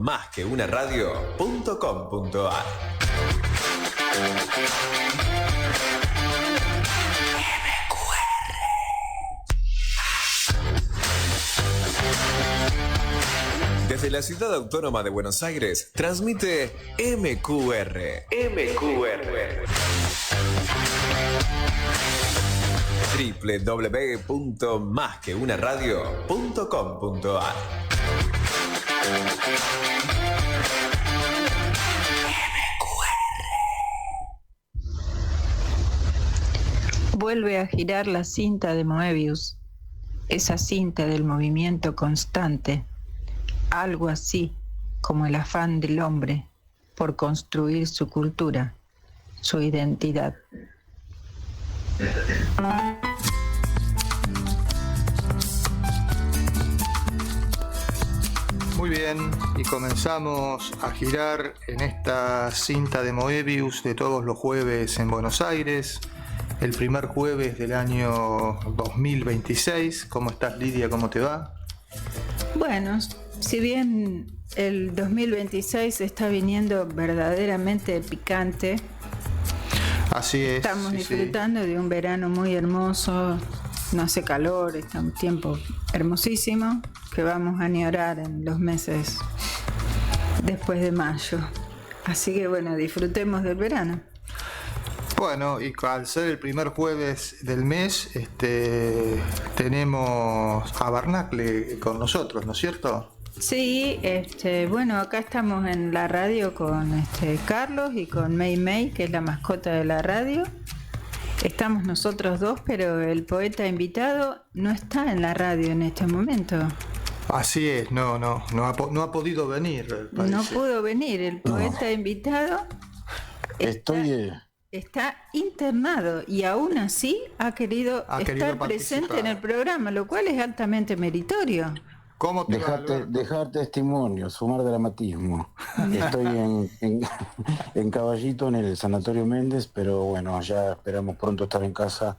másqueunaradio.com.ar. Desde la ciudad autónoma de Buenos Aires, transmite MQR. www.másqueunaradio.com.ar. Vuelve a girar la cinta de Moebius, esa cinta del movimiento constante, algo así como el afán del hombre por construir su cultura, su identidad. Muy bien, y comenzamos a girar en esta cinta de Moebius de todos los jueves en Buenos Aires, el primer jueves del año 2026. ¿Cómo estás, Lidia? ¿Cómo te va? Bueno, si bien el 2026 está viniendo verdaderamente picante, así es. Estamos disfrutando de un verano muy hermoso, no hace calor, está un tiempo hermosísimo que vamos a añorar en los meses después de mayo. Así que bueno, disfrutemos del verano. Bueno, y al ser el primer jueves del mes, tenemos a Barnacle con nosotros, ¿no es cierto? Sí, bueno, acá estamos en la radio con Carlos y con Mei Mei, que es la mascota de la radio. Estamos nosotros dos, pero el poeta invitado no está en la radio en este momento. Así es, no ha podido venir. Parece. No pudo venir, el poeta invitado está internado y aún así ha querido estar presente en el programa, lo cual es altamente meritorio. ¿Cómo te dejar testimonio, sumar dramatismo. Estoy en Caballito, en el Sanatorio Méndez, pero bueno, ya esperamos pronto estar en casa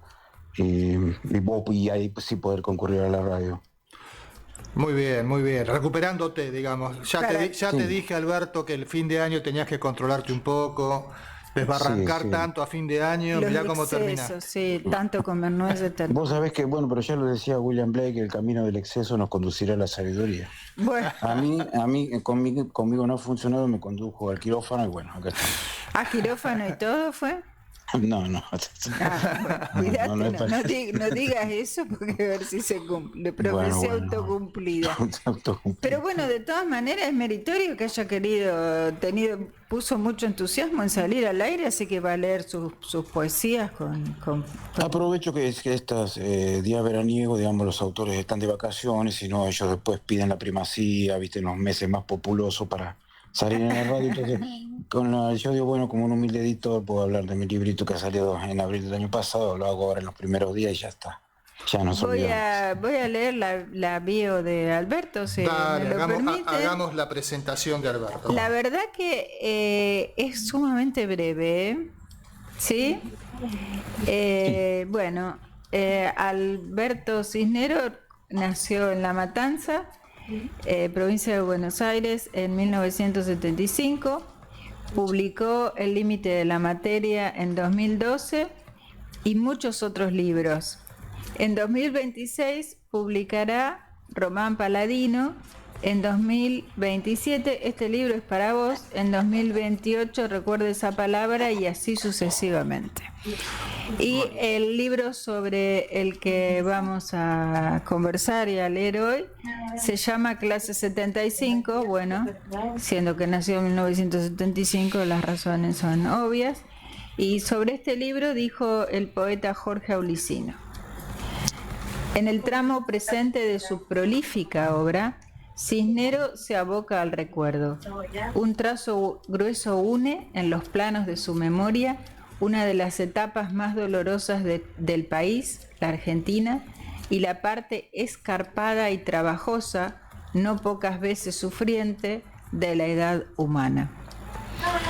y ahí sí poder concurrir a la radio. Muy bien, recuperándote, digamos. Ya te dije, Alberto, que el fin de año tenías que controlarte un poco, desbarrancar tanto a fin de año, mirá cómo terminaste. Sí, tanto comer nueces. Vos sabés que, bueno, pero ya lo decía William Blake, el camino del exceso nos conducirá a la sabiduría. Bueno. A mí conmigo no ha funcionado, me condujo al quirófano y bueno, acá está. ¿A quirófano y todo fue? No. Cuidate, no digas eso porque a ver si se cumple. Profecía autocumplida. Pero bueno, de todas maneras es meritorio que haya puso mucho entusiasmo en salir al aire, así que va a leer sus poesías con... Aprovecho que estos días veraniegos, digamos, los autores están de vacaciones y no, ellos después piden la primacía, viste, en los meses más populosos para salir en la radio. Entonces, yo digo, bueno, como un humilde editor, puedo hablar de mi librito que ha salido en abril del año pasado, lo hago ahora en los primeros días y ya está. Ya nos olvidamos. Voy a leer la bio de Alberto, si Dale, me lo permite. Hagamos la presentación de Alberto. La verdad que es sumamente breve, ¿sí? Bueno, Alberto Cisneros nació en La Matanza, provincia de Buenos Aires, en 1975. Publicó El límite de la materia en 2012 y muchos otros libros. En 2026 publicará Román Paladino. En 2027 este libro es para vos. En 2028 Recuerda esa palabra y así sucesivamente. Y el libro sobre el que vamos a conversar y a leer hoy se llama Clase 75. Bueno, siendo que nació en 1975, las razones son obvias. Y sobre este libro dijo el poeta Jorge Aulicino: en el tramo presente de su prolífica obra, Cisneros se aboca al recuerdo. Un trazo grueso une en los planos de su memoria una de las etapas más dolorosas del país, la Argentina, y la parte escarpada y trabajosa, no pocas veces sufriente, de la edad humana.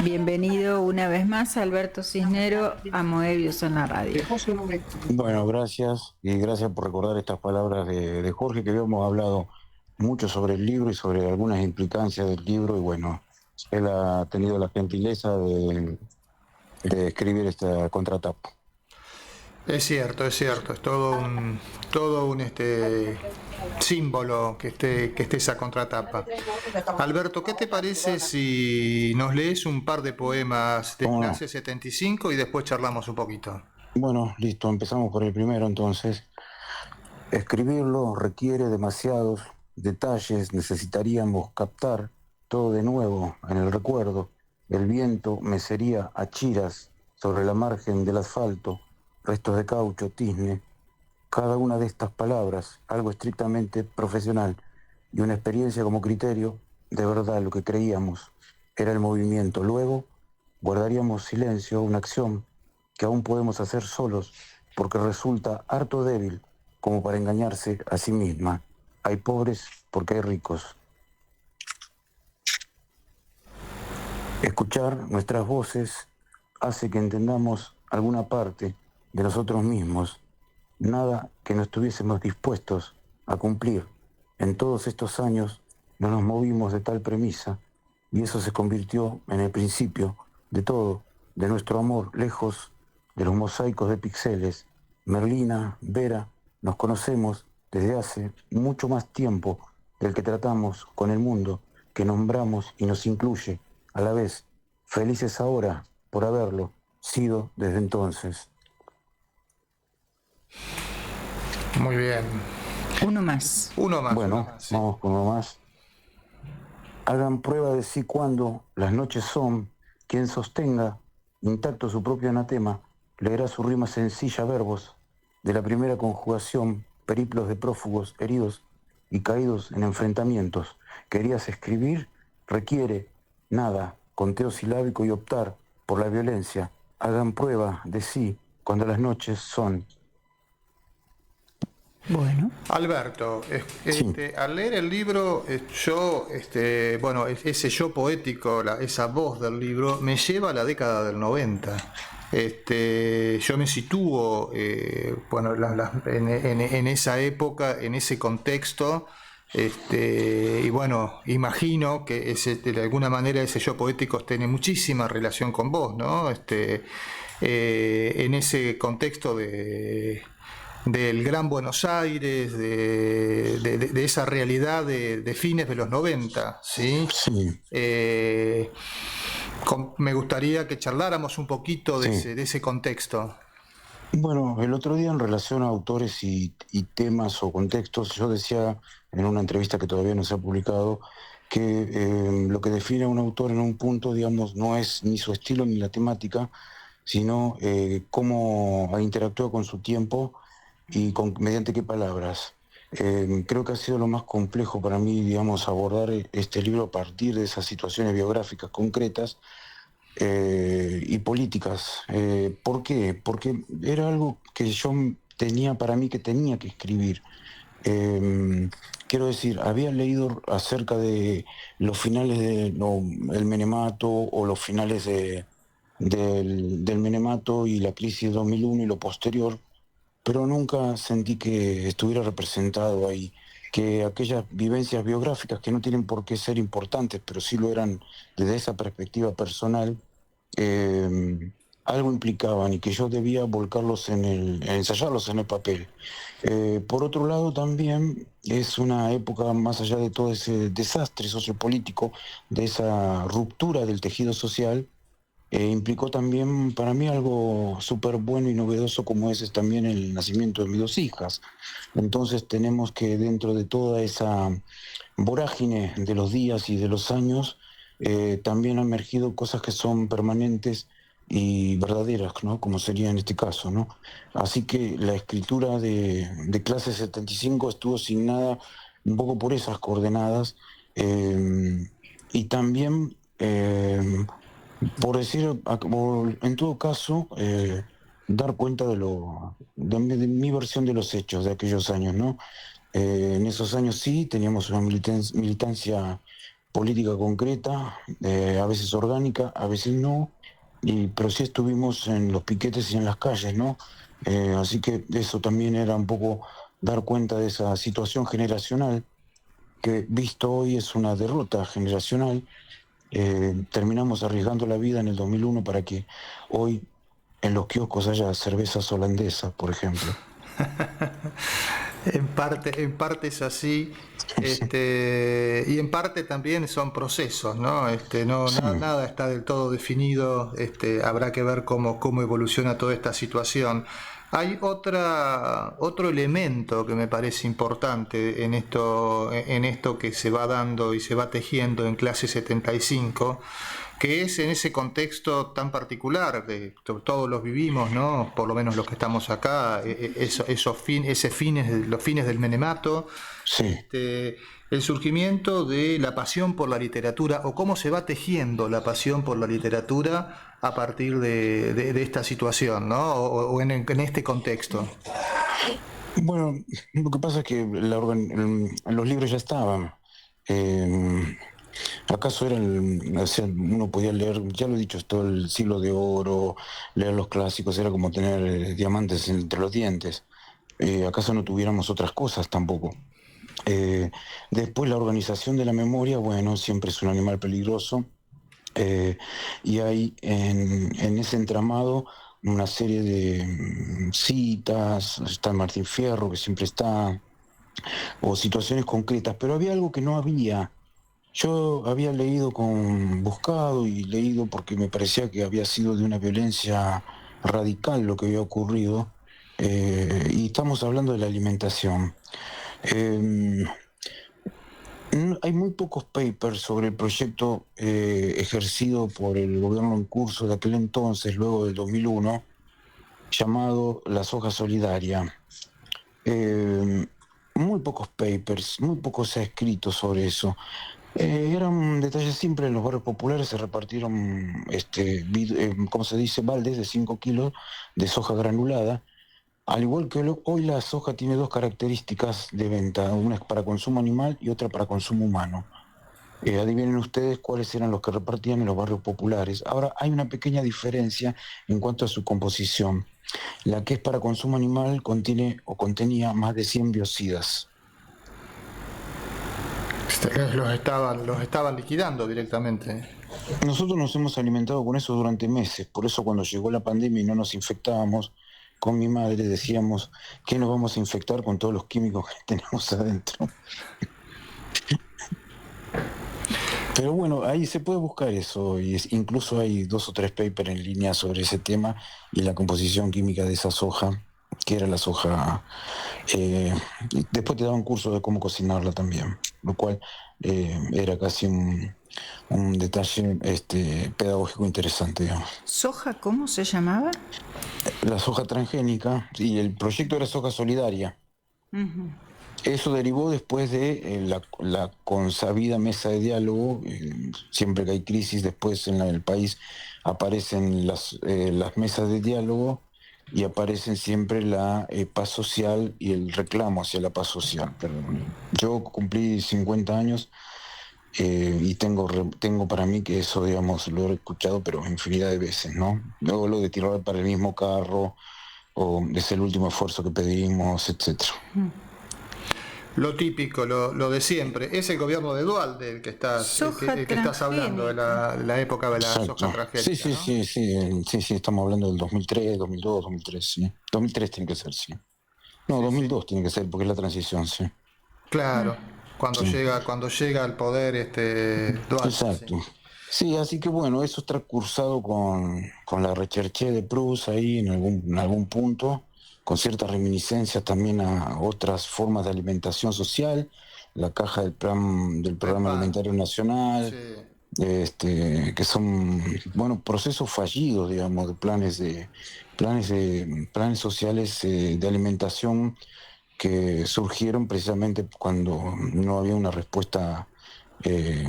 Bienvenido una vez más, Alberto Cisneros, a Moebius en la radio. Bueno, gracias, y gracias por recordar estas palabras de Jorge, que habíamos hablado mucho sobre el libro y sobre algunas implicancias del libro, y bueno, él ha tenido la gentileza de escribir esta contratapa. Es cierto, es todo un símbolo que esté esa contratapa. Alberto, ¿qué te parece si nos lees un par de poemas de ¿Cómo no? clase 75 y después charlamos un poquito? Bueno, listo, empezamos por el primero entonces. Escribirlo requiere demasiados detalles, necesitaríamos captar todo de nuevo en el recuerdo. El viento mecería a chiras sobre la margen del asfalto, restos de caucho, tizne. Cada una de estas palabras, algo estrictamente profesional y una experiencia como criterio, de verdad lo que creíamos era el movimiento. Luego guardaríamos silencio, una acción que aún podemos hacer solos porque resulta harto débil como para engañarse a sí misma. Hay pobres porque hay ricos. Escuchar nuestras voces hace que entendamos alguna parte de nosotros mismos, nada que no estuviésemos dispuestos a cumplir. En todos estos años no nos movimos de tal premisa y eso se convirtió en el principio de todo, de nuestro amor, lejos de los mosaicos de píxeles. Merlina, Vera, nos conocemos desde hace mucho más tiempo del que tratamos con el mundo, que nombramos y nos incluye a la vez, felices ahora por haberlo sido desde entonces. Muy bien. Uno más. Uno más. Bueno, uno más, sí. vamos con uno más. Hagan prueba de sí cuando las noches son, quien sostenga intacto su propio anatema, leerá su rima sencilla, verbos, de la primera conjugación, periplos de prófugos heridos y caídos en enfrentamientos. Querías escribir, requiere nada, conteo silábico y optar por la violencia. Hagan prueba de sí cuando las noches son. Bueno. Alberto, Sí. al leer el libro, ese yo poético, esa voz del libro, me lleva a la década del 90. Yo me sitúo en esa época, en ese contexto, y bueno, imagino que de alguna manera ese yo poético tiene muchísima relación con vos, ¿no? En ese contexto del Gran Buenos Aires, de esa realidad de fines de los 90, ¿sí? Sí. Me gustaría que charláramos un poquito de ese contexto. Bueno, el otro día en relación a autores y temas o contextos, yo decía en una entrevista que todavía no se ha publicado que lo que define a un autor en un punto, digamos, no es ni su estilo ni la temática, sino cómo interactúa con su tiempo y mediante qué palabras. Creo que ha sido lo más complejo para mí, digamos, abordar este libro a partir de esas situaciones biográficas concretas y políticas. ¿Por qué? Porque era algo que yo tenía para mí que tenía que escribir. Quiero decir, había leído acerca de los finales del menemato o los finales del menemato y la crisis de 2001 y lo posterior, pero nunca sentí que estuviera representado ahí, que aquellas vivencias biográficas que no tienen por qué ser importantes, pero sí lo eran desde esa perspectiva personal, algo implicaban y que yo debía volcarlos ensayarlos en el papel. Por otro lado, también es una época más allá de todo ese desastre sociopolítico, de esa ruptura del tejido social, implicó también para mí algo súper bueno y novedoso como es también el nacimiento de mis dos hijas. Entonces tenemos que dentro de toda esa vorágine de los días y de los años, también han emergido cosas que son permanentes y verdaderas, ¿no? Como sería en este caso, ¿no? Así que la escritura de clase 75 estuvo asignada un poco por esas coordenadas y también, por decir, en todo caso, dar cuenta de mi versión de los hechos de aquellos años, ¿no? En esos años sí teníamos una militancia política concreta, a veces orgánica, a veces no, pero sí estuvimos en los piquetes y en las calles, ¿no? Así que eso también era un poco dar cuenta de esa situación generacional que visto hoy es una derrota generacional. Terminamos arriesgando la vida en el 2001 para que hoy en los kioscos haya cervezas holandesas, por ejemplo. En parte es así, y en parte también son procesos, ¿no? Sí. Nada está del todo definido, habrá que ver cómo evoluciona toda esta situación. Hay otro elemento que me parece importante en esto que se va dando y se va tejiendo en clase 75, que es en ese contexto tan particular que todos los vivimos, ¿no? Por lo menos los que estamos acá, los fines del menemato, Sí. el surgimiento de la pasión por la literatura, o cómo se va tejiendo la pasión por la literatura a partir de esta situación, ¿no? O en este contexto. Bueno, lo que pasa es que los libros ya estaban. Eh, ¿Acaso o sea, uno podía leer, ya lo he dicho, todo el siglo de oro, leer los clásicos, era como tener diamantes entre los dientes? ¿Acaso no tuviéramos otras cosas tampoco? Eh, Después la organización de la memoria, bueno, siempre es un animal peligroso. eh, y hay en ese entramado una serie de citas, está Martín Fierro, que siempre está, o situaciones concretas, pero había algo que no había. Yo había leído buscado y leído porque me parecía que había sido de una violencia radical lo que había ocurrido, y estamos hablando de la alimentación. Eh, Hay muy pocos papers sobre el proyecto ejercido por el gobierno en curso de aquel entonces, luego del 2001, llamado La Soja Solidaria. Eh, Muy pocos papers, muy poco se ha escrito sobre eso. Eran detalles simples. En los barrios populares se repartieron, ¿cómo se dice?, baldes de 5 kilos de soja granulada. Al igual que hoy la soja tiene dos características de venta, una es para consumo animal y otra para consumo humano. Adivinen ustedes cuáles eran los que repartían en los barrios populares. Ahora hay una pequeña diferencia en cuanto a su composición. La que es para consumo animal contiene o contenía más de 100 biocidas. Los estaban liquidando directamente. Nosotros nos hemos alimentado con eso durante meses, por eso cuando llegó la pandemia y no nos infectábamos, con mi madre decíamos que nos vamos a infectar con todos los químicos que tenemos adentro. Pero bueno, ahí se puede buscar eso, y incluso hay 2 o 3 papers en línea sobre ese tema y la composición química de esa soja, que era la soja. Y después te daban curso de cómo cocinarla también, lo cual era casi un detalle pedagógico interesante, digamos. ¿Soja cómo se llamaba? La soja transgénica, y el proyecto era soja solidaria. Ujú. Eso derivó después de la consabida mesa de diálogo. Siempre que hay crisis, después en el país aparecen las mesas de diálogo y aparecen siempre la paz social y el reclamo hacia la paz social. Pero yo cumplí 50 años, y tengo para mí que eso, digamos, lo he escuchado, pero infinidad de veces, ¿no? Luego lo de tirar para el mismo carro, o es el último esfuerzo que pedimos, etcétera. Lo típico, lo de siempre. Es el gobierno de Duhalde el que estás hablando, de la época de la Exacto. soja transgénica, Sí, ¿no? sí, estamos hablando del 2003, 2002, 2003, sí. 2003 tiene que ser, sí. No, Sí, 2002 tiene que ser, porque es la transición, sí. claro. Sí. Cuando llega al poder Duhalde, sí. Exacto. Sí, así que bueno, eso está cursado con la Recherche de Proust ahí en algún punto, con ciertas reminiscencias también a otras formas de alimentación social, la caja del El Programa pan, Alimentario Nacional, sí. que son, bueno, procesos fallidos, digamos, de planes sociales de alimentación que surgieron precisamente cuando no había una respuesta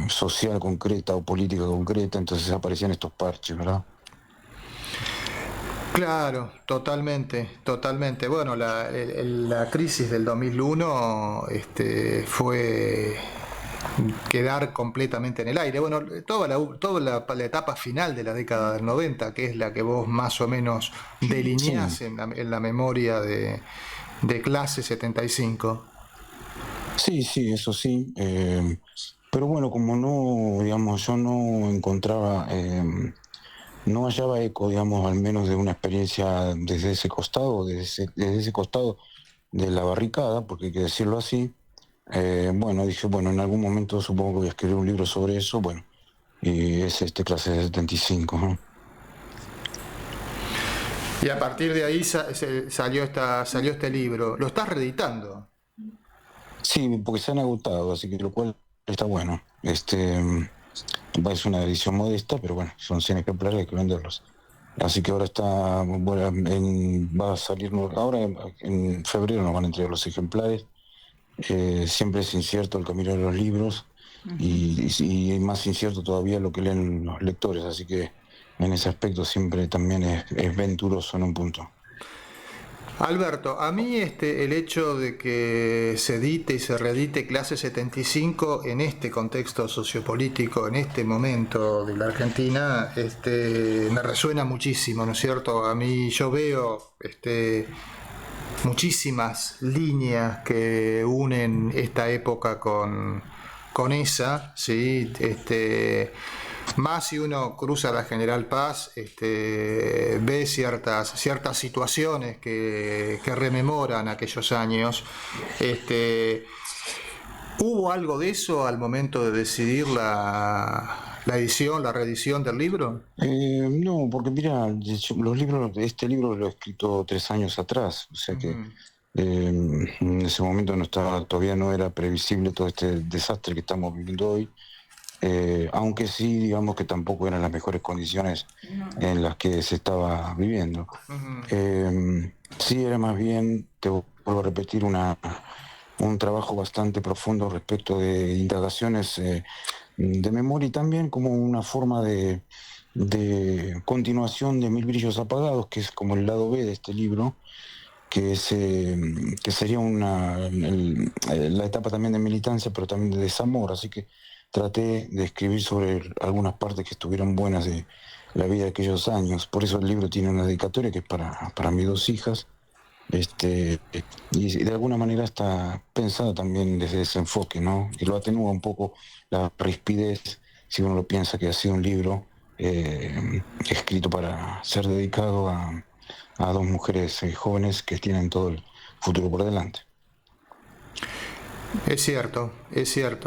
social concreta o política concreta, entonces aparecían estos parches, ¿verdad? Claro, totalmente, totalmente. Bueno, la crisis del 2001 fue quedar completamente en el aire. Bueno, toda la etapa final de la década del 90, que es la que vos más o menos delineás Sí, en la memoria de clase 75. Sí, sí, eso sí. Pero bueno, como no, digamos, yo no encontraba, no hallaba eco, digamos, al menos de una experiencia desde ese costado, desde ese costado de la barricada, porque hay que decirlo así. Bueno, dije, bueno, en algún momento supongo que voy a escribir un libro sobre eso, bueno, y es Clase de 75, ¿no? Y a partir de ahí salió este libro. ¿Lo estás reeditando? Sí, porque se han agotado, así que lo cual está bueno. Es una edición modesta, pero bueno, son 100 ejemplares, hay que venderlos. Así que ahora está, bueno, va a salir, ahora en febrero nos van a entregar los ejemplares. Siempre es incierto el camino de los libros y más incierto todavía lo que leen los lectores, así que en ese aspecto siempre también es venturoso en un punto. Alberto, a mí el hecho de que se edite y se reedite Clase 75 en este contexto sociopolítico, en este momento de la Argentina, me resuena muchísimo, ¿no es cierto? A mí yo veo muchísimas líneas que unen esta época con esa, ¿sí? Más si uno cruza la General Paz, ve ciertas situaciones que rememoran aquellos años. ¿Hubo algo de eso al momento de decidir la edición, la reedición del libro? No, porque mira, los libros, este libro lo he escrito 3 años atrás, o sea que Ujú, en ese momento no estaba, todavía no era previsible todo este desastre que estamos viviendo hoy. Aunque sí, digamos que tampoco eran las mejores condiciones en las que se estaba viviendo. ujú. Sí, era más bien, te vuelvo a repetir, un trabajo bastante profundo respecto de indagaciones de memoria y también como una forma de continuación de Mil Brillos Apagados, que es como el lado B de este libro, que sería la etapa también de militancia, pero también de desamor, así que traté de escribir sobre algunas partes que estuvieron buenas de la vida de aquellos años. Por eso el libro tiene una dedicatoria que es para mis 2 hijas, y de alguna manera está pensada también desde ese enfoque, ¿no? Y lo atenúa un poco la rispidez, si uno lo piensa que ha sido un libro escrito para ser dedicado a 2 mujeres jóvenes que tienen todo el futuro por delante. Es cierto,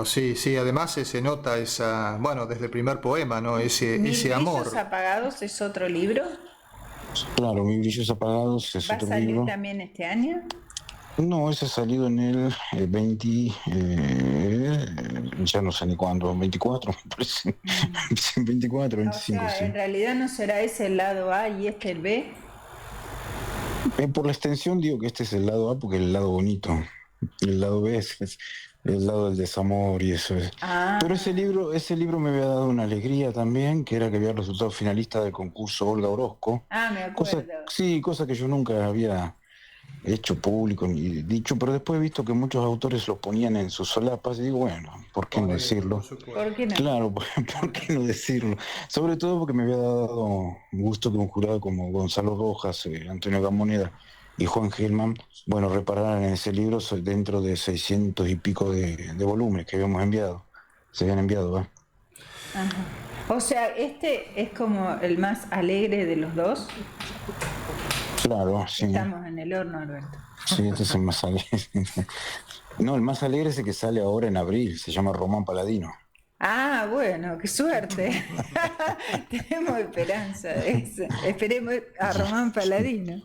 sí, sí. Además se nota esa, bueno, desde el primer poema, ¿no? Mil Ese brillos amor. apagados es otro libro. Claro, Mis Brillos Apagados es ¿Va a otro salir libro. también este año? No, ese ha salido en el 20, ya no sé ni cuándo, 24, me parece. Mm. 24, O 25, sea, en sí. realidad no será ese el lado A y este el B. Por la extensión digo que este es el lado A porque es el lado bonito. El lado B es el lado del desamor y eso es. Ah, Pero ese libro me había dado una alegría también, que era que había resultado finalista del concurso Olga Orozco. me Cosa, acuerdo. sí, cosa que yo nunca había hecho público ni dicho, pero después he visto que muchos autores lo ponían en sus solapas y digo, bueno, ¿por qué no Por decirlo? supuesto. ¿Por qué no? Claro, ¿por qué no decirlo? Sobre todo porque me había dado gusto que un jurado como Gonzalo Rojas, Antonio Gamoneda y Juan Gelman, bueno, repararan en ese libro dentro de 600 y pico de volúmenes que habíamos enviado, se habían enviado, ¿va? Ajá. O sea, este es como el más alegre de los dos. Claro, sí, Estamos en el horno, Alberto. sí, este es el más alegre. No, el más alegre es el que sale ahora en abril, se llama Román Paladino. Ah, bueno, qué suerte. Tenemos esperanza de eso. Esperemos a Román Paladino.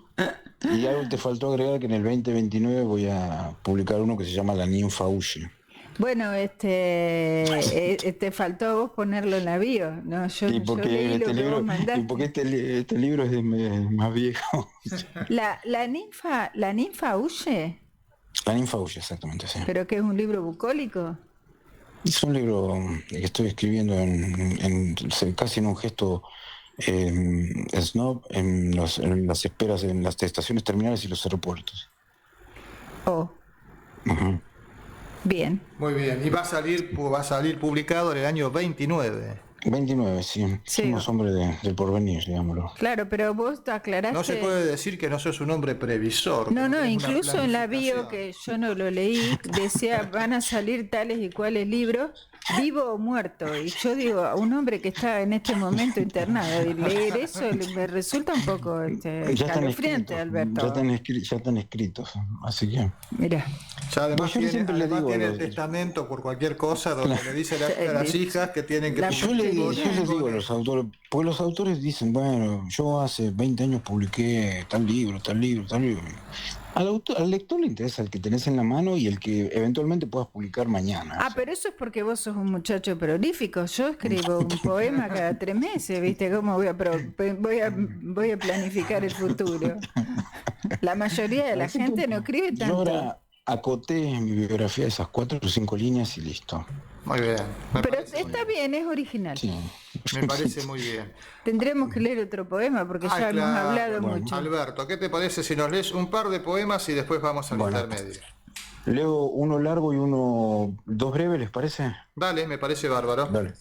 Y algo te faltó agregar que en el 2029 voy a publicar uno que se llama La ninfa huye. Bueno, te faltó a vos ponerlo en la bio, ¿no? Y Yo porque leí lo este que vos libro, y porque mandaste. este libro es más viejo. La ninfa huye, La ninfa huye, exactamente, sí. pero que es un libro bucólico. Es un libro que estoy escribiendo casi en un gesto snob en las esperas, en las estaciones terminales y los aeropuertos. Oh, Ujú. bien. Muy bien. Y va a salir publicado en el año 29. 29, sí. Sí. Somos hombres del porvenir, digámoslo. Claro, pero vos te aclaraste. No se puede decir que no sos un hombre previsor. No, que no, tenés una incluso en la bio, planificación. que yo no lo leí, decía van a salir tales y cuales libros, vivo o muerto. Y yo digo, a un hombre que está en este momento internado, y leer eso me resulta un poco Ya están escalofriante, escritos, Alberto. ya están escritos. Así que. Mira, Ya Pues yo siempre le digo a tiene el los. testamento por cualquier cosa donde le dice a las hijas que tienen que La Yo les digo a los autores, porque los autores dicen, bueno, yo hace 20 años publiqué tal libro, tal libro, tal libro. Al lector le interesa el que tenés en la mano y el que eventualmente puedas publicar mañana. Ah, pero eso es porque vos sos un muchacho prolífico. Yo escribo un poema cada 3 meses, ¿viste? ¿Cómo voy a planificar el futuro? La mayoría de la gente no escribe Yo tanto. ahora acoté en mi biografía esas 4 o 5 líneas y listo. Muy bien. Pero está bien, es original. Sí. Me parece muy bien. Tendremos que leer otro poema porque Ah, ya hemos claro. hablado Bueno. mucho. Alberto, ¿qué te parece si nos lees un par de poemas y después vamos al Bueno. intermedio? Leo uno largo y dos breves, ¿les parece? Dale, me parece bárbaro. Dale.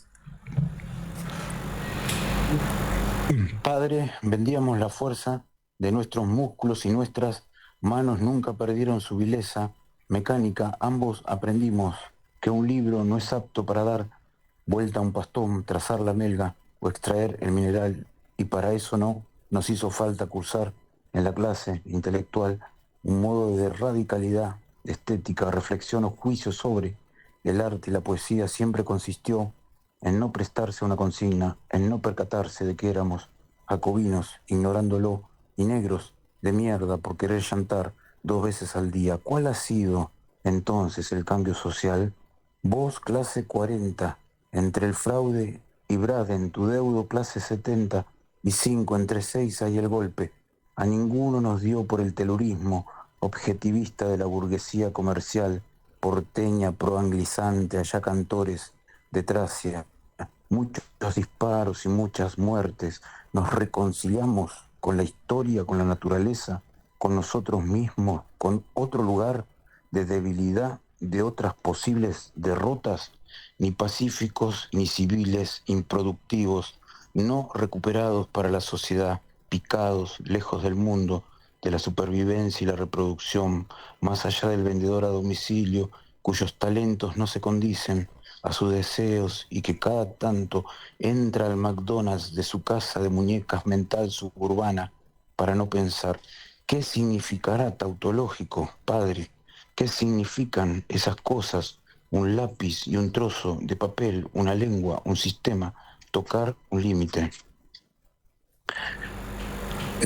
Padre, vendíamos la fuerza de nuestros músculos y nuestras manos nunca perdieron su vileza mecánica. Ambos aprendimos que un libro no es apto para dar vuelta a un pastón, trazar la melga o extraer el mineral, y para eso no nos hizo falta cursar en la clase intelectual un modo de radicalidad, estética, reflexión o juicio sobre el arte y la poesía. Siempre consistió en no prestarse a una consigna, en no percatarse de que éramos jacobinos, ignorándolo, y negros de mierda por querer llantar 2 veces al día. ¿Cuál ha sido entonces el cambio social? Vos, clase 40, entre el fraude y Braden, tu deudo, clase 75, entre 6 hay el golpe. A ninguno nos dio por el telurismo objetivista de la burguesía comercial, porteña, proanglizante, allá cantores de Tracia. Muchos disparos y muchas muertes. Nos reconciliamos con la historia, con la naturaleza, con nosotros mismos, con otro lugar de debilidad, de otras posibles derrotas, ni pacíficos ni civiles, improductivos, no recuperados para la sociedad, picados, lejos del mundo, de la supervivencia y la reproducción, más allá del vendedor a domicilio, cuyos talentos no se condicen a sus deseos y que cada tanto entra al McDonald's de su casa de muñecas mental suburbana para no pensar. ¿Qué significará tautológico, padre? ¿Qué significan esas cosas? Un lápiz y un trozo de papel, una lengua, un sistema, tocar un límite.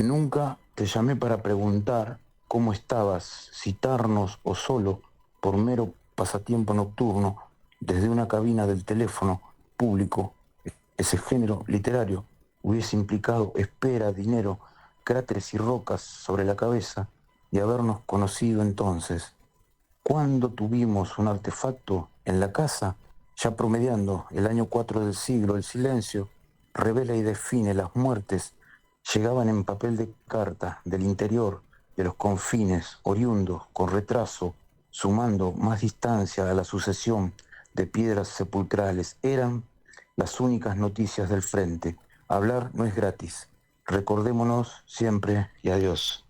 Nunca te llamé para preguntar cómo estabas, citarnos o solo, por mero pasatiempo nocturno, desde una cabina del teléfono público. Ese género literario hubiese implicado espera, dinero, cráteres y rocas sobre la cabeza, y habernos conocido entonces. ¿Cuándo tuvimos un artefacto en la casa? Ya promediando el año 4 del siglo, el silencio revela y define las muertes. Llegaban en papel de carta del interior, de los confines, oriundos, con retraso, sumando más distancia a la sucesión de piedras sepulcrales. Eran las únicas noticias del frente. Hablar no es gratis. Recordémonos siempre y adiós.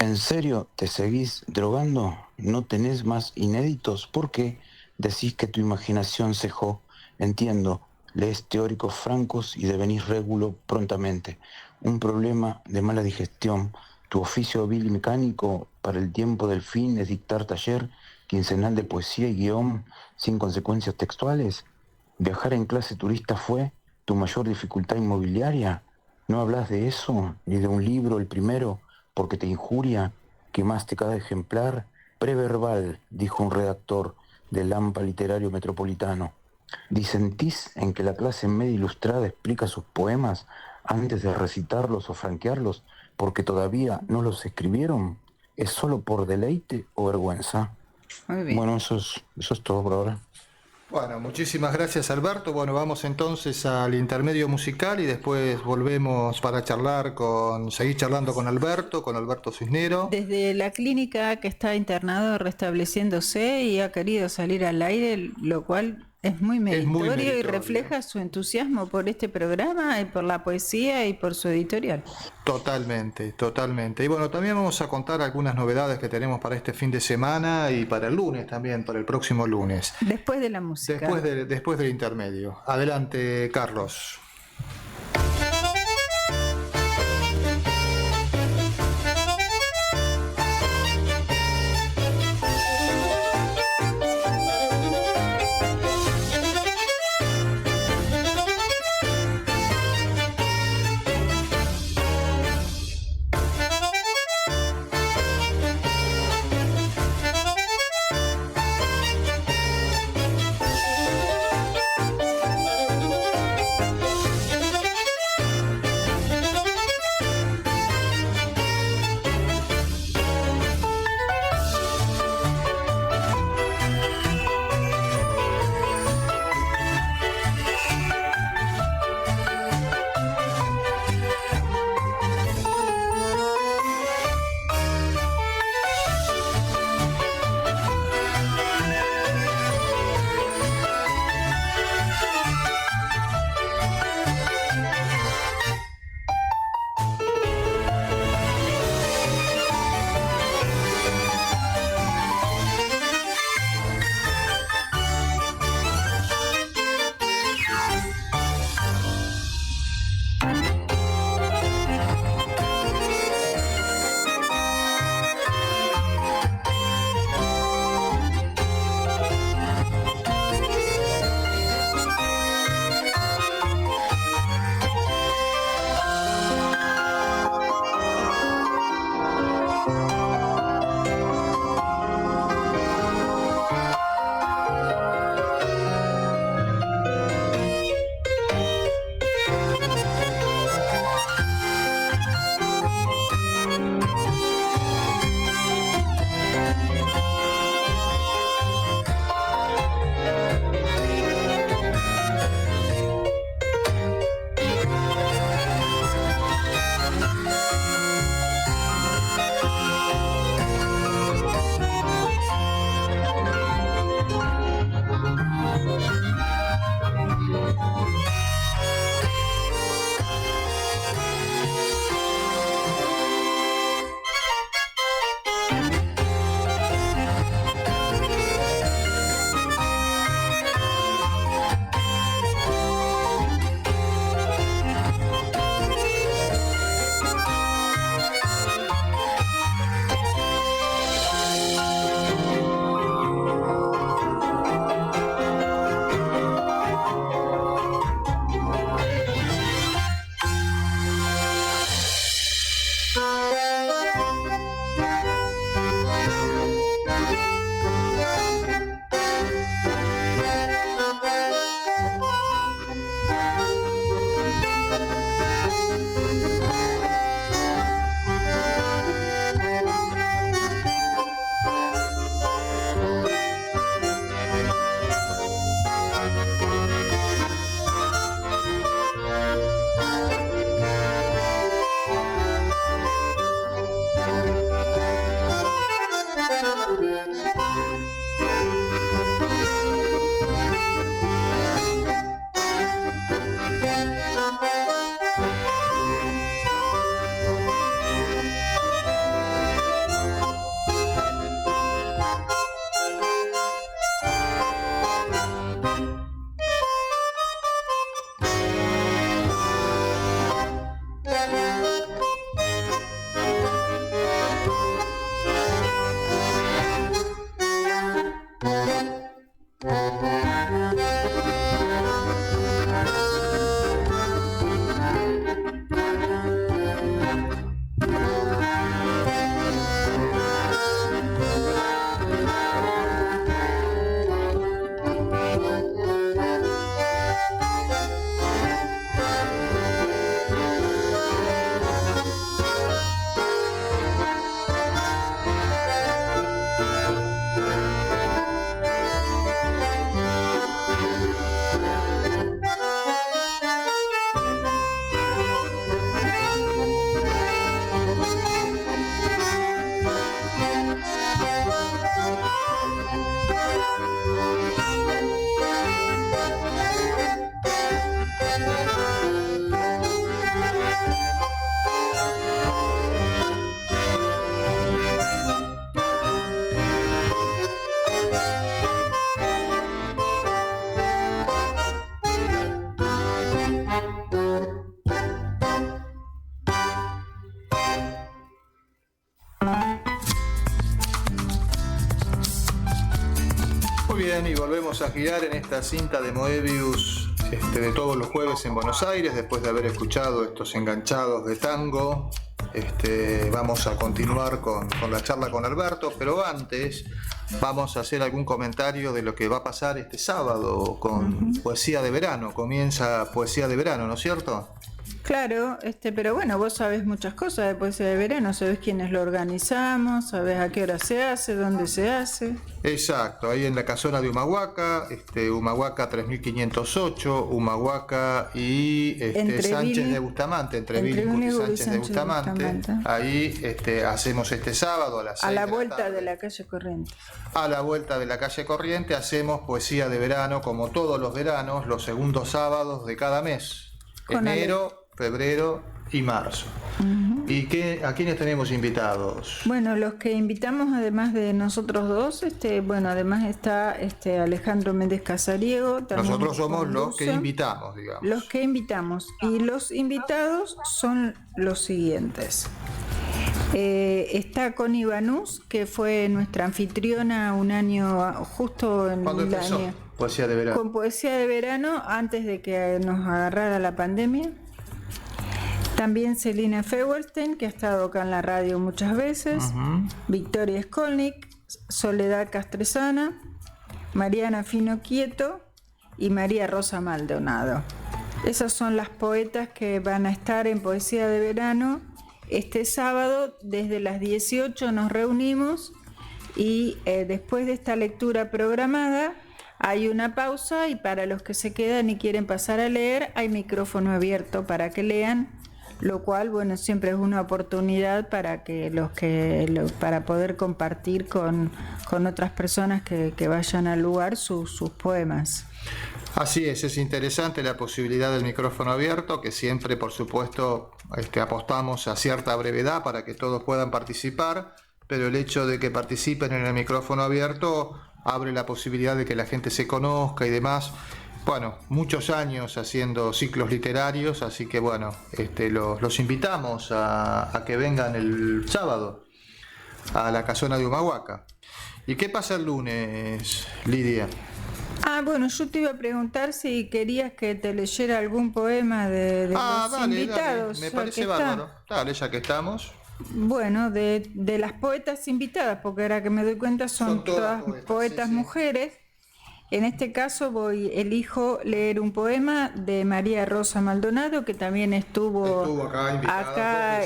¿En serio te seguís drogando? ¿No tenés más inéditos? ¿Por qué decís que tu imaginación cejó? Entiendo, lees teóricos francos y devenís régulo prontamente. Un problema de mala digestión. Tu oficio hábil y mecánico para el tiempo del fin es dictar taller quincenal de poesía y guión sin consecuencias textuales. ¿Viajar en clase turista fue tu mayor dificultad inmobiliaria? ¿No hablas de eso, ni de un libro, el primero, porque te injuria? ¿Quemaste cada ejemplar? Preverbal, dijo un redactor del AMPA literario metropolitano. ¿Disentís en que la clase media ilustrada explica sus poemas antes de recitarlos o franquearlos porque todavía no los escribieron? ¿Es solo por deleite o vergüenza? Muy bien. Bueno, eso es todo por ahora. Bueno, muchísimas gracias, Alberto. Bueno, vamos entonces al intermedio musical y después volvemos para seguir charlando con Alberto Cisnero. Desde la clínica que está internado restableciéndose y ha querido salir al aire, lo cual Es muy meritorio y meritorio. refleja su entusiasmo por este programa y por la poesía y por su editorial. Totalmente, totalmente. Y bueno, también vamos a contar algunas novedades que tenemos para este fin de semana y para el lunes también, para el próximo lunes. Después de la música. Después del intermedio. Adelante, Carlos. Bien, y volvemos a girar en esta cinta de Moebius de todos los jueves en Buenos Aires, después de haber escuchado estos enganchados de tango. Vamos a continuar con la charla con Alberto, pero antes vamos a hacer algún comentario de lo que va a pasar este sábado con Poesía de Verano. Comienza Poesía de Verano, ¿no es cierto? Claro, pero bueno, vos sabés muchas cosas de Poesía de Verano, sabés quiénes lo organizamos, sabés a qué hora se hace, dónde se hace. Exacto, ahí en la casona de Humahuaca, Humahuaca 3508, Humahuaca y Sánchez de Bustamante, entre Bilingüe y Sánchez de Bustamante. Ahí hacemos este sábado a las 6 a la de vuelta tarde. de la calle Corriente. A la vuelta de la calle Corriente hacemos Poesía de Verano, como todos los veranos, los segundos sábados de cada mes. Con Enero, febrero y marzo. ¿Y a quiénes tenemos invitados? Bueno, los que invitamos, además de nosotros dos, además está Alejandro Méndez Casariego. Nosotros somos los que invitamos, digamos. Los que invitamos. Y los invitados son los siguientes. Está Connie Banús, que fue nuestra anfitriona un año, justo en ¿Cuándo el empezó? año. Poesía de Verano. Con Poesía de Verano, antes de que nos agarrara la pandemia. También Celina Feuerstein, que ha estado acá en la radio muchas veces. Victoria Skolnik, Soledad Castresana, Mariana Fino Quieto y María Rosa Maldonado. Esas son las poetas que van a estar en Poesía de Verano. Este sábado, desde las 18 nos reunimos y después de esta lectura programada hay una pausa, y para los que se quedan y quieren pasar a leer, hay micrófono abierto para que lean, lo cual, bueno, siempre es una oportunidad para para poder compartir con otras personas que vayan al lugar sus poemas. Así es interesante la posibilidad del micrófono abierto, que siempre, por supuesto, apostamos a cierta brevedad para que todos puedan participar, pero el hecho de que participen en el micrófono abierto abre la posibilidad de que la gente se conozca y demás. Bueno, muchos años haciendo ciclos literarios, así que bueno, los invitamos a que vengan el sábado a la casona de Humahuaca. ¿Y qué pasa el lunes, Lidia? Bueno, yo te iba a preguntar si querías que te leyera algún poema de los invitados. Dale, me parece bárbaro. Dale, ya que estamos. Bueno, de las poetas invitadas, porque ahora que me doy cuenta son todas poetas, sí, mujeres. En este caso elijo leer un poema de María Rosa Maldonado, que también estuvo acá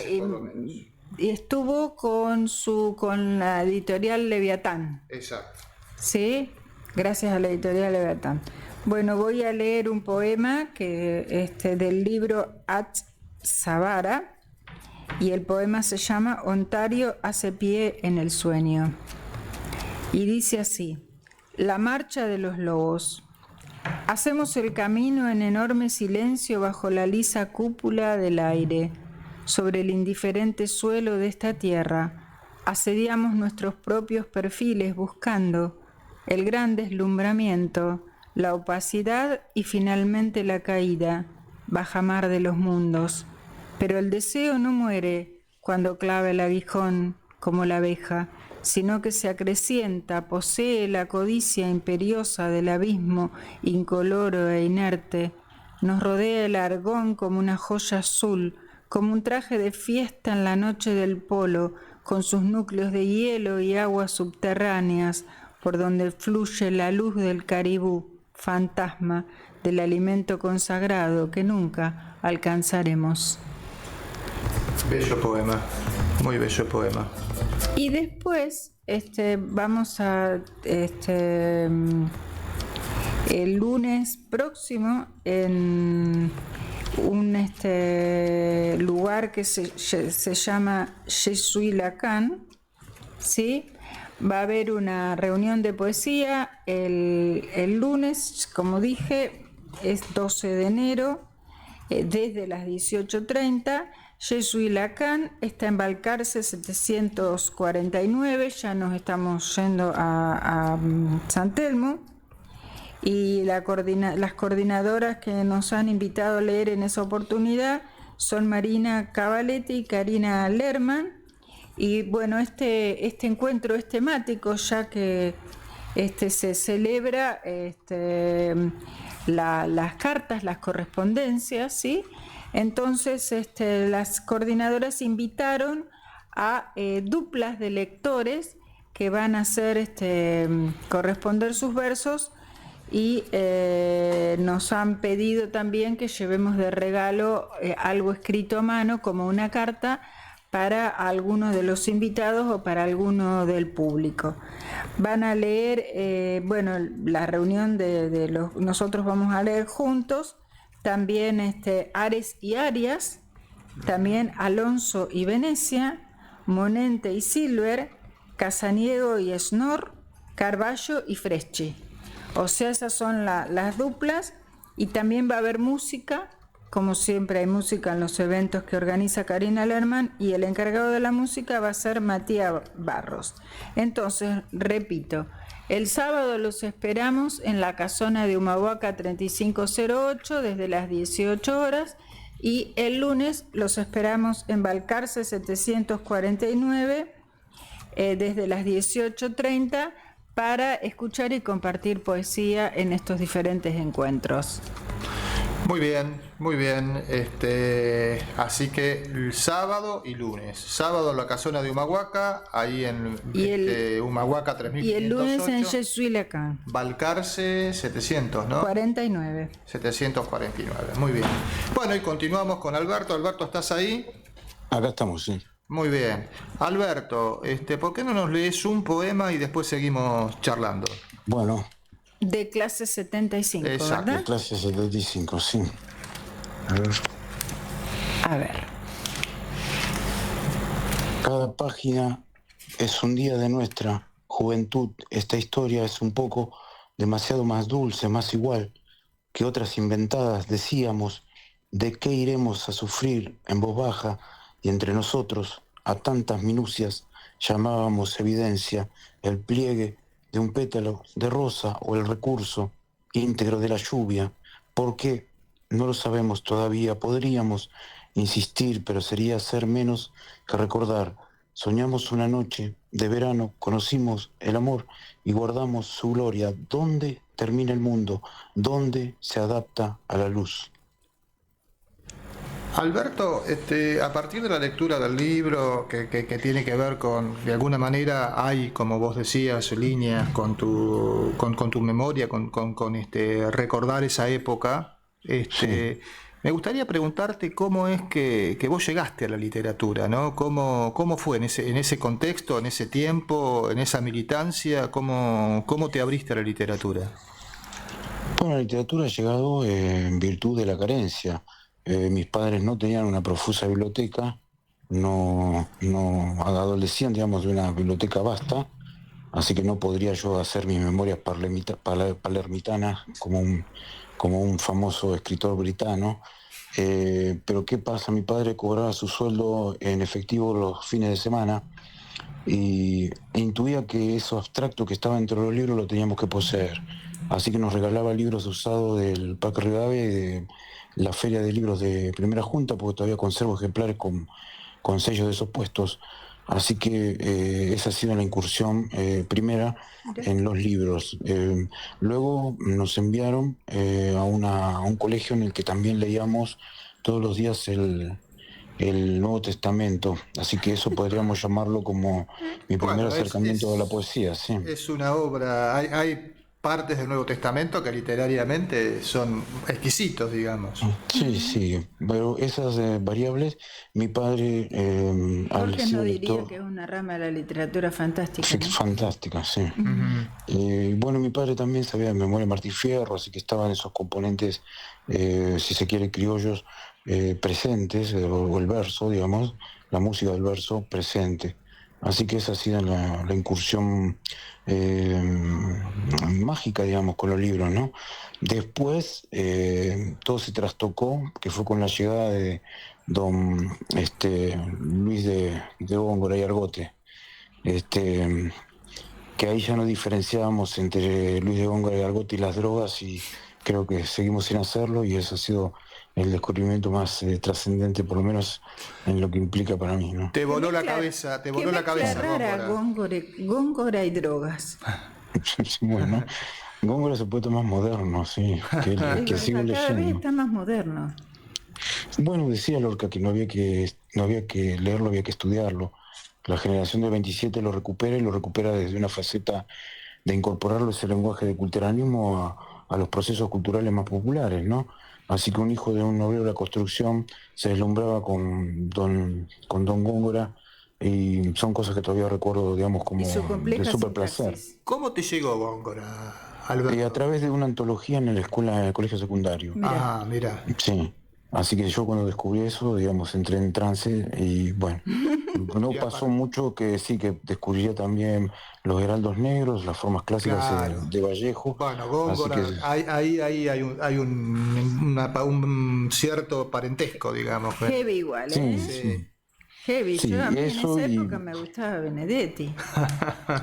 y estuvo con la editorial Leviatán. Exacto. Sí, gracias a la editorial Leviatán. Bueno, voy a leer un poema del libro At Savara, y el poema se llama Ontario hace pie en el sueño. Y dice así: La marcha de los lobos. Hacemos el camino en enorme silencio bajo la lisa cúpula del aire. Sobre el indiferente suelo de esta tierra, asediamos nuestros propios perfiles buscando el gran deslumbramiento, la opacidad y finalmente la caída, bajamar de los mundos. Pero el deseo no muere cuando clava el aguijón como la abeja, sino que se acrecienta, posee la codicia imperiosa del abismo incoloro e inerte. Nos rodea el argón como una joya azul, como un traje de fiesta en la noche del polo, con sus núcleos de hielo y aguas subterráneas, por donde fluye la luz del caribú, fantasma del alimento consagrado que nunca alcanzaremos. Bello poema, muy bello poema. Y después vamos a el lunes próximo en un lugar que se llama Je suis Lacan, ¿sí? Va a haber una reunión de poesía el lunes, como dije, es 12 de enero, desde las 18:30. Je suis Lacan está en Balcarce 749, ya nos estamos yendo a San Telmo, y las coordinadoras que nos han invitado a leer en esa oportunidad son Marina Cavaletti y Karina Lerman. Y bueno, este encuentro es temático, ya que se celebra las cartas, las correspondencias, ¿sí? Entonces las coordinadoras invitaron a duplas de lectores que van a hacer corresponder sus versos y nos han pedido también que llevemos de regalo algo escrito a mano como una carta para algunos de los invitados o para alguno del público. Van a leer, la reunión nosotros vamos a leer juntos, también Ares y Arias, también Alonso y Venecia, Monente y Silver, Casaniego y Snor, Carballo y Freschi. O sea, esas son las duplas, y también va a haber música, como siempre hay música en los eventos que organiza Karina Lerman, y el encargado de la música va a ser Matías Barros. Entonces, repito, el sábado los esperamos en la casona de Humahuaca 3508 desde las 18 horas, y el lunes los esperamos en Balcarce 749 desde las 18:30 para escuchar y compartir poesía en estos diferentes encuentros. Muy bien, muy bien. Así que el sábado y lunes. Sábado en la casona de Humahuaca, ahí en Humahuaca 3508. Y el lunes en Yesuilacán. Balcarce 700, ¿no? 49. 749, muy bien. Bueno, y continuamos con Alberto. Alberto, ¿estás ahí? Acá estamos, sí. Muy bien. Alberto, ¿por qué no nos lees un poema y después seguimos charlando? Bueno. De clase 75, exacto, ¿verdad? De clase 75, sí. A ver. Cada página es un día de nuestra juventud. Esta historia es un poco demasiado más dulce, más igual que otras inventadas. Decíamos, ¿de qué iremos a sufrir en voz baja? Y entre nosotros, a tantas minucias, llamábamos evidencia el pliegue de un pétalo de rosa o el recurso íntegro de la lluvia. ¿Por qué? No lo sabemos todavía. Podríamos insistir, pero sería hacer menos que recordar. Soñamos una noche de verano, conocimos el amor y guardamos su gloria. ¿Dónde termina el mundo? ¿Dónde se adapta a la luz? Alberto, a partir de la lectura del libro que tiene que ver con, de alguna manera hay, como vos decías, líneas con tu memoria, con recordar esa época, Sí. me gustaría preguntarte cómo es que vos llegaste a la literatura, ¿no? ¿Cómo fue en ese contexto, en ese tiempo, en esa militancia, cómo te abriste a la literatura? Bueno, la literatura ha llegado en virtud de la carencia. Mis padres no tenían una profusa biblioteca, no adolecían, digamos, de una biblioteca vasta, así que no podría yo hacer mis memorias palermitanas como un famoso escritor britano. Pero ¿qué pasa? Mi padre cobraba su sueldo en efectivo los fines de semana e intuía que eso abstracto que estaba entre los libros lo teníamos que poseer. Así que nos regalaba libros usados del Parque Rivadavia y de la Feria de Libros de Primera Junta, porque todavía conservo ejemplares con sellos de esos puestos. Así que esa ha sido la incursión primera en los libros. Luego nos enviaron a un colegio en el que también leíamos todos los días el Nuevo Testamento, así que eso podríamos llamarlo como mi primer acercamiento a la poesía. Sí. Es una obra, hay partes del Nuevo Testamento que literariamente son exquisitos, digamos. Sí, pero esas variables, mi padre Jorge no diría que es una rama de la literatura fantástica, ¿no? Fantástica, sí. Bueno, mi padre también sabía de memoria Martí Fierro, así que estaban esos componentes, si se quiere, criollos presentes, o el verso, digamos, la música del verso presente. Así que esa ha sido la incursión mágica, digamos, con los libros, ¿no? Después todo se trastocó, que fue con la llegada de don Luis de Góngora y Argote, que ahí ya no diferenciábamos entre Luis de Góngora y Argote y las drogas, y creo que seguimos sin hacerlo, y eso ha sido el descubrimiento más trascendente, por lo menos en lo que implica para mí, ¿no? Te voló la cabeza, rara, Góngora y drogas. Bueno, Góngora se puede tomar moderno, sí, que sigo Cada vez leyendo. está más moderno. Bueno, decía Lorca que no había que leerlo, había que estudiarlo. La generación del 27 lo recupera desde una faceta de incorporarlo ese lenguaje de culteranismo a los procesos culturales más populares, ¿no? Así que un hijo de un obrero de la construcción se deslumbraba con Don Góngora y son cosas que todavía recuerdo, digamos, Y su como de compleja súper placer. sintaxis. ¿Cómo te llegó Góngora, A Alberto? través de una antología en la escuela, en el colegio secundario. Mira, Ah, mira. Sí, así que yo cuando descubrí eso, digamos, entré en trance y bueno, no Y pasó aparte, mucho que sí, que descubriría también los heraldos negros, las formas clásicas claro. de Vallejo, Bueno, así que Góngora, ahí hay un cierto parentesco, digamos. heavy igual, sí, ¿eh? Sí. sí, Heavy. Yo sí, a mí en eso esa y época me gustaba Benedetti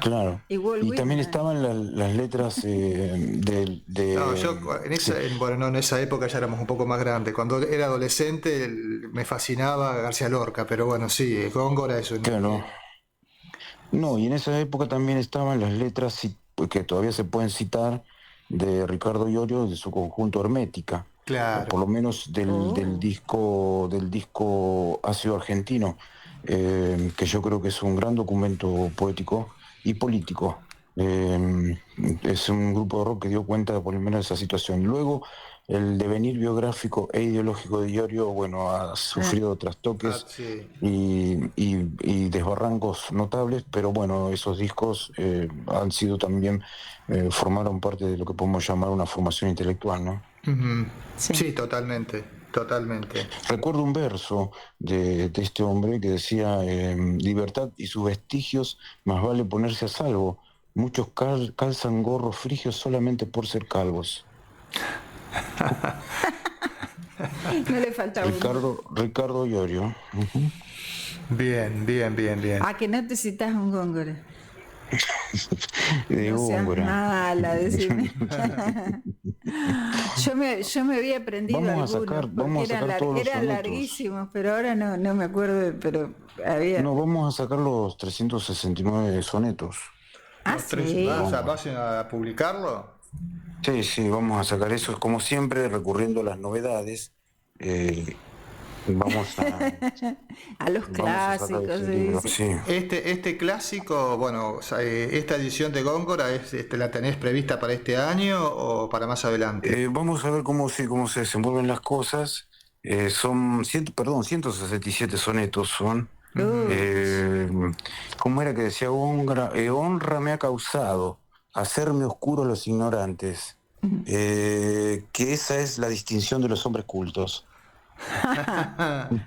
claro. y Walt Y también Whitman. estaban las letras No, yo sí, bueno, no, en esa época ya éramos un poco más grandes. Cuando era adolescente me fascinaba García Lorca, pero bueno, sí, Góngora es un... claro. No, y en esa época también estaban las letras que todavía se pueden citar de Ricardo Iorio de su conjunto Hermética, o claro. por lo menos Oh, del disco Ácido Argentino, que yo creo que es un gran documento poético y político. Es un grupo de rock que dio cuenta por lo menos de esa situación. Luego, el devenir biográfico e ideológico de Iorio, bueno, ha ah, sufrido Ah, trastoques sí. y desbarrancos notables, pero bueno, esos discos han sido también, formaron parte de lo que podemos llamar una formación intelectual, ¿no? Ujú. sí. Sí, totalmente, totalmente. Recuerdo un verso de este hombre que decía, libertad y sus vestigios, más vale ponerse a salvo. Muchos calzan gorros frigios solamente por ser calvos. No le falta uno. Ricardo Iorio. Ujú. Bien, bien, bien, bien. Ah, que no te citas un Góngora. De No seas Góngora. mala, decime. Yo me había aprendido algunos porque Vamos a sacar todos los eran sonetos. larguísimos, pero ahora no me acuerdo, pero había. No, vamos a sacar los 369 sonetos. Ah, Los tres, De sí. o sea, Góngora. ¿vas a publicarlo? Sí, sí, vamos a sacar eso, como siempre, recurriendo a las novedades. eh, vamos a, A los vamos a sacar clásicos, ese se libro, dice. sí. Este clásico, bueno, o sea, esta edición de Góngora, ¿la tenés prevista para este año o para más adelante? Vamos a ver cómo se desenvuelven las cosas. Perdón, 167 sonetos son. Ujú. Uh, Eh, ¿Cómo era que decía Góngora? Honra me ha causado hacerme oscuro a los ignorantes. Que esa es la distinción de los hombres cultos.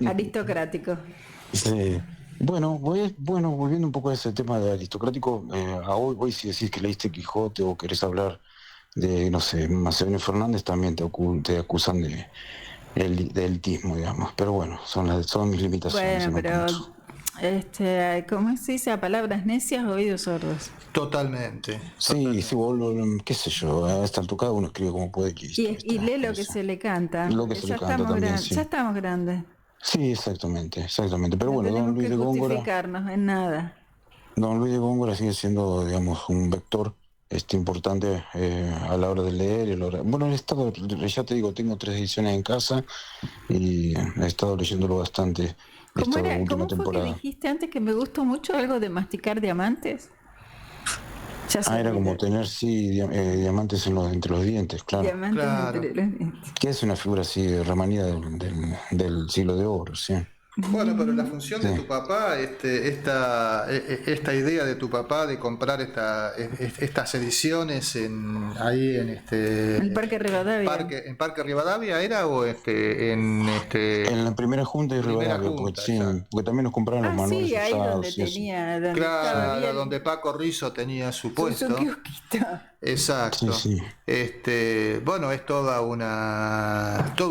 aristocrático. Sí. Bueno, volviendo un poco a ese tema de aristocrático, hoy si decís que leíste Quijote o querés hablar de, no sé, Macedonio Fernández, también te acusan de elitismo, digamos. Pero bueno, son mis limitaciones Bueno, en un punto. pero ¿cómo se dice? A palabras necias, oídos sordos. Totalmente, Sí, sí, totalmente. qué sé yo, a esta altura cada uno escribe como puede y listo, Y ¿viste? lee lo que Eso. se le canta. Lo que se le canta también, Ya sí. estamos grandes. Sí, exactamente, exactamente. Pero No bueno, tenemos que justificarnos en nada. Don Luis de Góngora sigue siendo, digamos, un vector importante a la hora de leer. Bueno, he estado, ya te digo, tengo 3 ediciones en casa y he estado leyéndolo bastante ¿Cómo esta era? última ¿Cómo fue que temporada. dijiste antes que me gustó mucho algo de masticar diamantes? Ya se Ah, me era como olvidó. tener, sí, diamantes entre los dientes, claro. Diamantes Claro. entre los dientes. Que es una figura así remanida del siglo de oro, sí. Bueno, pero la función Sí. de tu papá, esta idea de tu papá de comprar estas ediciones ahí El Parque Rivadavia. en Parque Rivadavia era o En la primera junta de primera Rivadavia, porque junta, sí, exacto. porque también nos compraron los Ah, manuales sí, ahí donde usados y eso. tenía, donde estaba Claro, bien donde Paco Rizzo tenía su su puesto. kiosquito. Sí, Exacto. sí. Bueno, es todo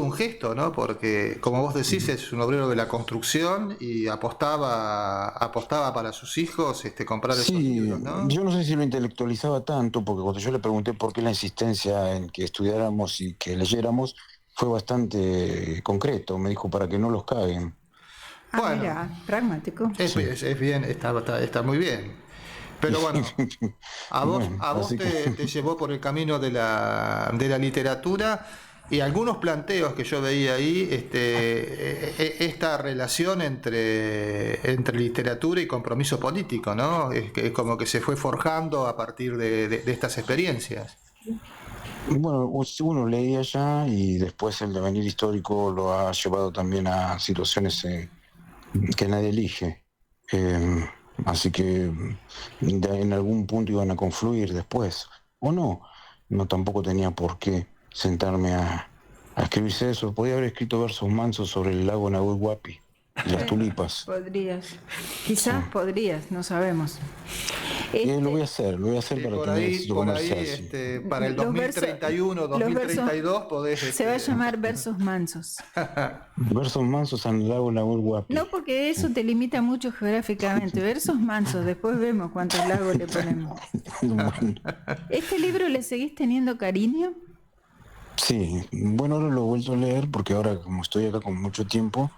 un gesto, ¿no? Porque, como vos decís, es un obrero de la construcción y apostaba para sus hijos, comprar esos Sí, libros, ¿no? yo no sé si lo intelectualizaba tanto, porque cuando yo le pregunté por qué la insistencia en que estudiáramos y que leyéramos, fue bastante concreto. Me dijo para que no los caguen. Ah, Bueno, mira, pragmático. es, Sí, es- es bien, está muy bien. Pero bueno, Bueno, a vos así que te llevó por el camino de la literatura y algunos planteos que yo veía ahí, esta relación entre literatura y compromiso político, ¿no? Es como que se fue forjando a partir de estas experiencias. bueno, uno leía ya y después el devenir histórico lo ha llevado también a situaciones que nadie elige. Eh, Así que en algún punto iban a confluir después, o no. No tampoco tenía por qué sentarme a escribirse eso. Podía haber escrito versos mansos sobre el lago Nahuel Huapi y las tulipas. Podrías, Sí. quizás podrías, no sabemos. Y Este, lo voy a hacer Sí, para tener éxito por ahí, comercial, sí. para el los versos, 2031, los versos, 2032 podés, se va a llamar versos mansos. Versos mansos al lago Nahuel Huapi. No, porque eso te limita mucho geográficamente. Versos mansos, después vemos cuántos lagos le ponemos. Bueno, ¿Este libro le seguís teniendo cariño? sí, bueno, ahora lo he vuelto a leer porque ahora como estoy acá con mucho tiempo,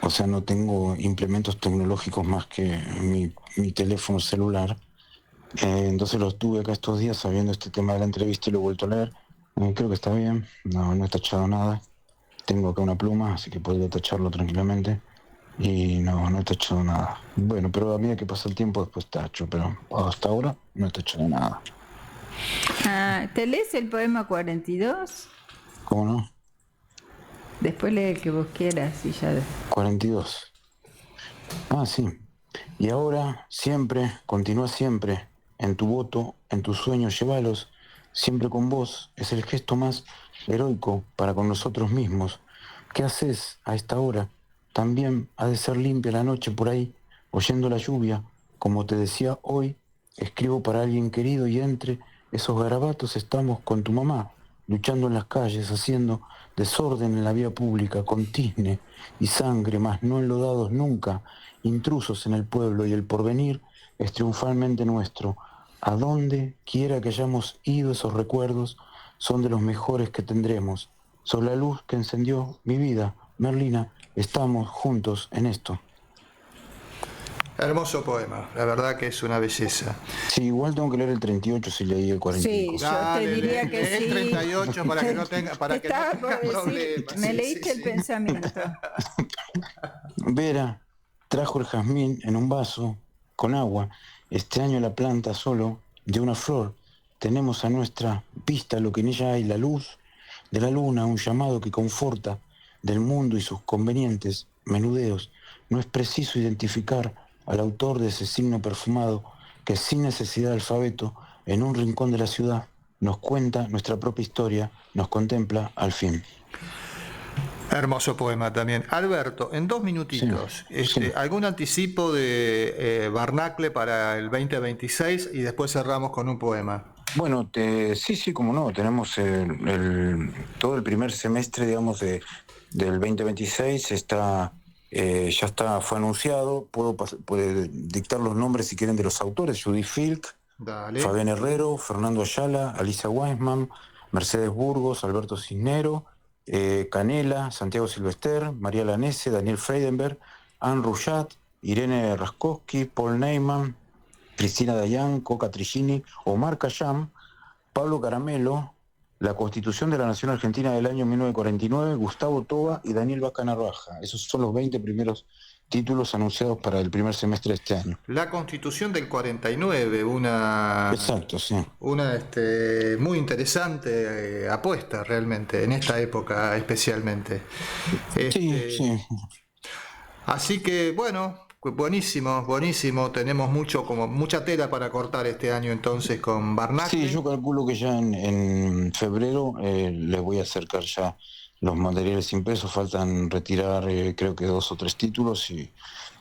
o sea, no tengo implementos tecnológicos más que mi teléfono celular. Entonces lo tuve acá estos días sabiendo este tema de la entrevista y lo he vuelto a leer. Creo que está bien, no he tachado nada. Tengo acá una pluma, así que podría tacharlo tranquilamente. Y no he tachado nada. Bueno, pero a medida que pasa el tiempo después tacho, pero hasta ahora no he tachado nada. Ah, ¿te lees el poema 42? ¿Cómo no? Después lee el que vos quieras y ya. 42. Ah, sí. Y ahora, siempre, continúa siempre, en tu voto, en tus sueños, llévalos, siempre con vos, es el gesto más heroico para con nosotros mismos. ¿Qué haces a esta hora? También ha de ser limpia la noche por ahí, oyendo la lluvia, como te decía hoy, escribo para alguien querido y entre esos garabatos estamos con tu mamá, luchando en las calles, haciendo desorden en la vía pública, con tizne y sangre, mas no enlodados nunca, intrusos en el pueblo y el porvenir es triunfalmente nuestro. A donde quiera que hayamos ido esos recuerdos son de los mejores que tendremos. Son la luz que encendió mi vida, Merlina, estamos juntos en esto. Hermoso poema, la verdad que es una belleza. Sí, igual tengo que leer el 38 si leí el 45. Sí, yo te diría que lee el sí. 38 para que no tenga, para Te que no estaba tenga por decir, problemas. me Sí, leíste sí, el sí. pensamiento. Vera trajo el jazmín en un vaso con agua. Este año la planta solo de una flor. Tenemos a nuestra vista lo que en ella hay, la luz de la luna, un llamado que conforta del mundo y sus convenientes menudeos. No es preciso identificar al autor de ese signo perfumado que sin necesidad de alfabeto, en un rincón de la ciudad, nos cuenta nuestra propia historia, nos contempla al fin. Hermoso poema también. Alberto, en 2 minutitos, Sí. ¿algún anticipo de Barnacle para el 2026 y después cerramos con un poema? Bueno, sí, como no, tenemos todo el primer semestre, digamos, del 2026 ya está, fue anunciado, puede dictar los nombres si quieren de los autores: Judith Filk, Dale. Fabián Herrero, Fernando Ayala, Alicia Weisman, Mercedes Burgos, Alberto Cisnero, Canela, Santiago Silvester, María Lanese, Daniel Freidenberg, Anne Ruyat, Irene Raskowski, Paul Neyman, Cristina Dayan, Coca Trigini, Omar Khayyam, Pablo Caramelo, la Constitución de la Nación Argentina del año 1949, Gustavo Toba y Daniel Bacana Raja. Esos son los 20 primeros títulos anunciados para el primer semestre de este año. La Constitución del 49, Exacto, sí. una muy interesante apuesta realmente, en esta época especialmente. Sí. Así que bueno, buenísimo, tenemos mucha tela para cortar este año entonces con Barnacle. Sí, yo calculo que ya en febrero les voy a acercar ya los materiales impresos, faltan retirar creo que 2 o 3 títulos y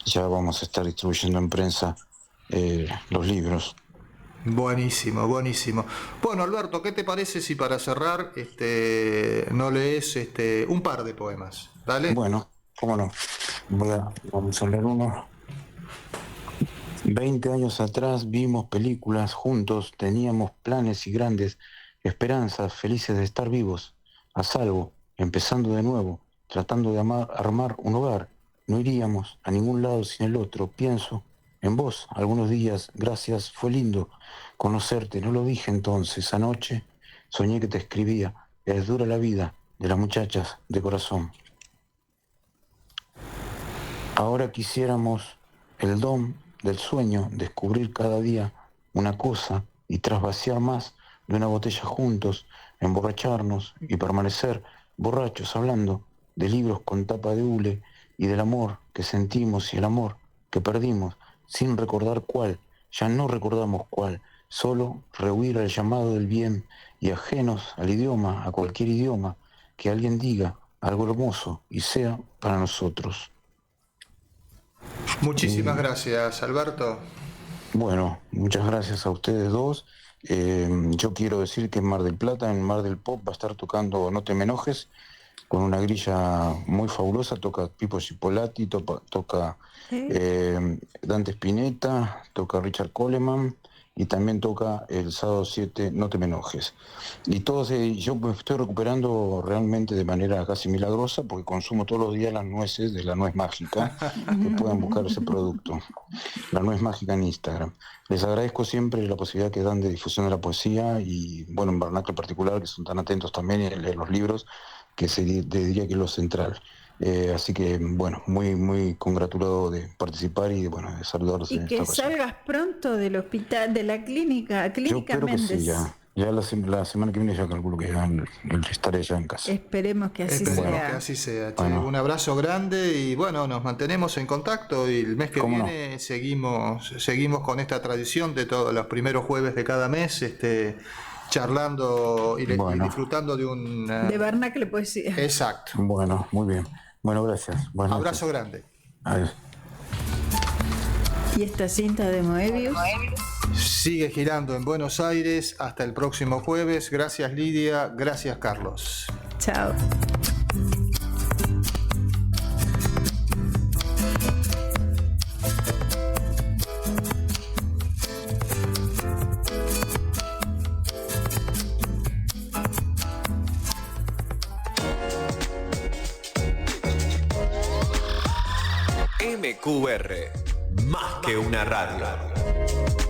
ya vamos a estar distribuyendo en prensa los libros. Buenísimo. Bueno, Alberto, ¿qué te parece si para cerrar no lees un par de poemas? ¿Dale? Bueno, cómo no. Vamos a leer uno. 20 años atrás vimos películas juntos, teníamos planes y grandes esperanzas, felices de estar vivos, a salvo, empezando de nuevo, tratando de armar un hogar. No iríamos a ningún lado sin el otro, pienso en vos algunos días. Gracias, fue lindo conocerte, no lo dije entonces. Anoche soñé que te escribía. Es dura la vida de las muchachas de corazón. Ahora quisiéramos el don del sueño, descubrir cada día una cosa y tras vaciar más de una botella juntos, emborracharnos y permanecer borrachos hablando de libros con tapa de hule y del amor que sentimos y el amor que perdimos sin recordar cuál, ya no recordamos cuál, solo rehuir al llamado del bien y ajenos al idioma, a cualquier idioma, que alguien diga algo hermoso y sea para nosotros. Muchísimas gracias, Alberto. Bueno, muchas gracias a ustedes dos. Yo quiero decir que en Mar del Plata, en Mar del Pop, va a estar tocando No te me enojes, con una grilla muy fabulosa. Toca Pipo Cipollati, toca Dante Spinetta, toca Richard Coleman y también toca el sábado 7 No te me enojes. Y todos, yo me estoy recuperando realmente de manera casi milagrosa porque consumo todos los días las nueces de la nuez mágica, que puedan buscar ese producto, la nuez mágica en Instagram. Les agradezco siempre la posibilidad que dan de difusión de la poesía y bueno, en Barnacle en particular, que son tan atentos también y leer los libros, que diría que es lo central. Así que, bueno, muy, muy congratulado de participar y bueno, de saludarlos. Y en que esta ocasión. salgas pronto del hospital, de la clínica Yo espero Méndez. que sí, ya la semana que viene ya calculo que ya estaré ya en casa. Esperemos que así Esperemos sea. que así sea. Che. Bueno. Un abrazo grande y bueno, nos mantenemos en contacto y el mes que ¿Cómo viene seguimos con esta tradición de todos los primeros jueves de cada mes, charlando y disfrutando de un... De Barnacle Poesía. Exacto. Bueno, muy bien. Bueno, gracias. Buenas Abrazo noches. grande. Adiós. Y esta cinta de Moebius Sigue girando en Buenos Aires hasta el próximo jueves. Gracias Lidia, gracias Carlos. Chao. MQR, más que una radio.